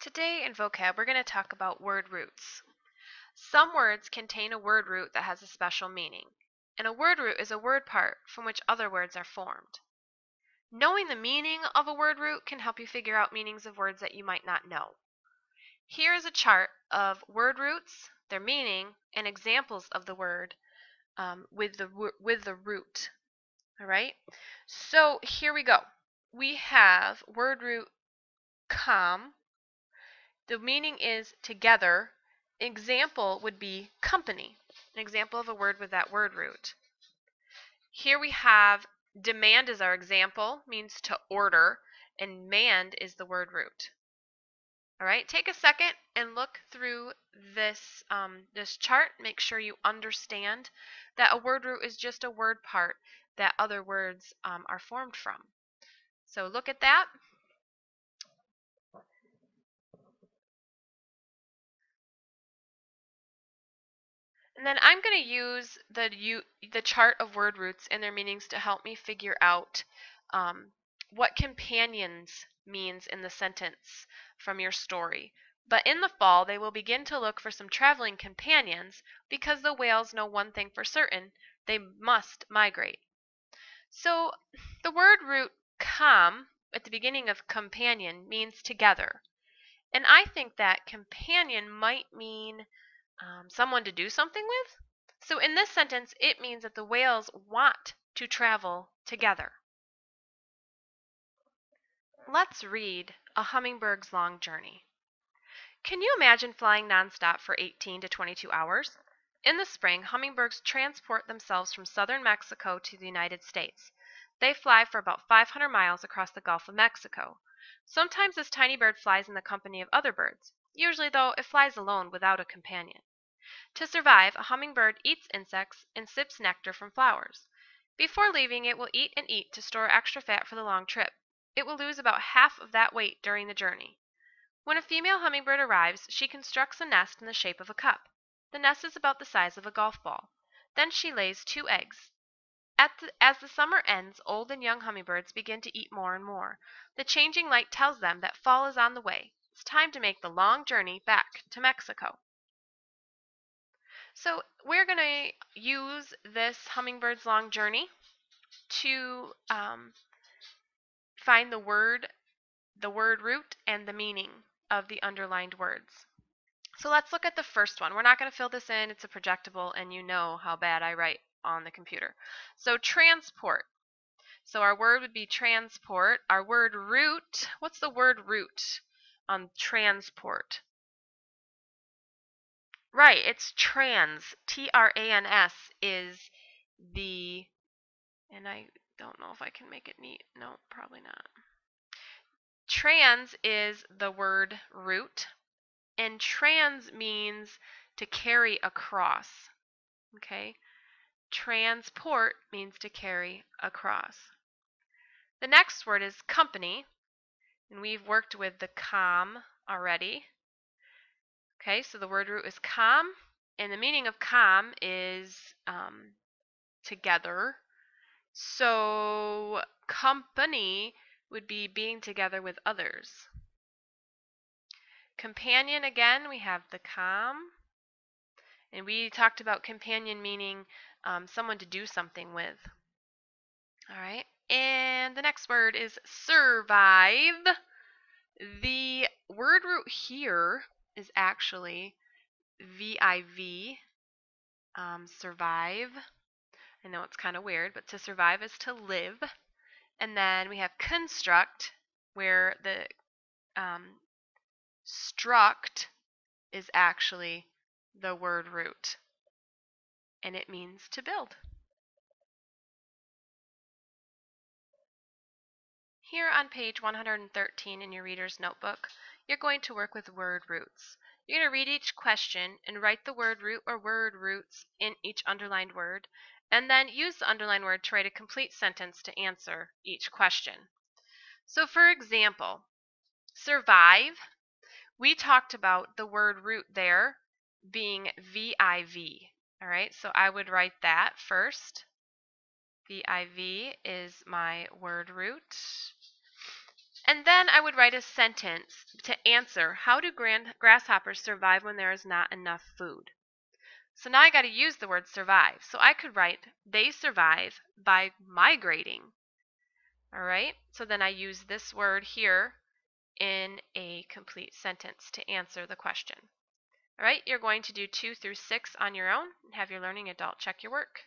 Today in vocab, we're going to talk about word roots. Some words contain a word root that has a special meaning, and a word root is a word part from which other words are formed. Knowing the meaning of a word root can help you figure out meanings of words that you might not know. Here is a chart of word roots, their meaning, and examples of the word with the root. All right? So here we go. We have word root com. The meaning is together. Example would be company, an example of a word with that word root. Here we have demand as our example, means to order, and mand is the word root. All right, take a second and look through this, this chart. Make sure you understand that a word root is just a word part that other words are formed from. So look at that. And then I'm going to use the chart of word roots and their meanings to help me figure out what companions means in the sentence from your story. But in the fall, they will begin to look for some traveling companions because the whales know one thing for certain: they must migrate. So the word root com at the beginning of companion means together. And I think that companion might mean someone to do something with. So in this sentence, it means that the whales want to travel together. Let's read A Hummingbird's Long Journey. Can you imagine flying nonstop for 18 to 22 hours? In the spring, hummingbirds transport themselves from southern Mexico to the United States. They fly for about 500 miles across the Gulf of Mexico. Sometimes this tiny bird flies in the company of other birds. Usually, though, it flies alone without a companion. To survive, a hummingbird eats insects and sips nectar from flowers. Before leaving, it will eat and eat to store extra fat for the long trip. It will lose about half of that weight during the journey. When a female hummingbird arrives, she constructs a nest in the shape of a cup. The nest is about the size of a golf ball. Then she lays 2 eggs. As the summer ends, old and young hummingbirds begin to eat more and more. The changing light tells them that fall is on the way. It's time to make the long journey back to Mexico. So we're going to use this hummingbird's long journey to find the word root and the meaning of the underlined words. So let's look at the first one. We're not going to fill this in. It's a projectable, and you know how bad I write on the computer. So transport. So our word would be transport. Our word root, what's the word root on transport? Right, it's trans. Trans is the, and I don't know if I can make it neat. No, probably not. Trans is the word root, and trans means to carry across. Okay? Transport means to carry across. The next word is company, and we've worked with the com already. Okay, so the word root is com, and the meaning of com is together. So company would be being together with others. Companion, again, we have the com, and we talked about companion meaning someone to do something with. All right, and the next word is survive. The word root here is actually VIV, survive. I know it's kind of weird, but to survive is to live. And then we have construct, where the struct is actually the word root, and it means to build. Here on page 113 in your reader's notebook, you're going to work with word roots. You're going to read each question and write the word root or word roots in each underlined word, and then use the underlined word to write a complete sentence to answer each question. So for example, survive, we talked about the word root there being VIV. All right, so I would write that first. VIV is my word root. And then I would write a sentence to answer, how do grasshoppers survive when there is not enough food? So now I got to use the word survive. So I could write, they survive by migrating. All right, so then I use this word here in a complete sentence to answer the question. All right, you're going to do 2 through 6 on your own and have your learning adult check your work.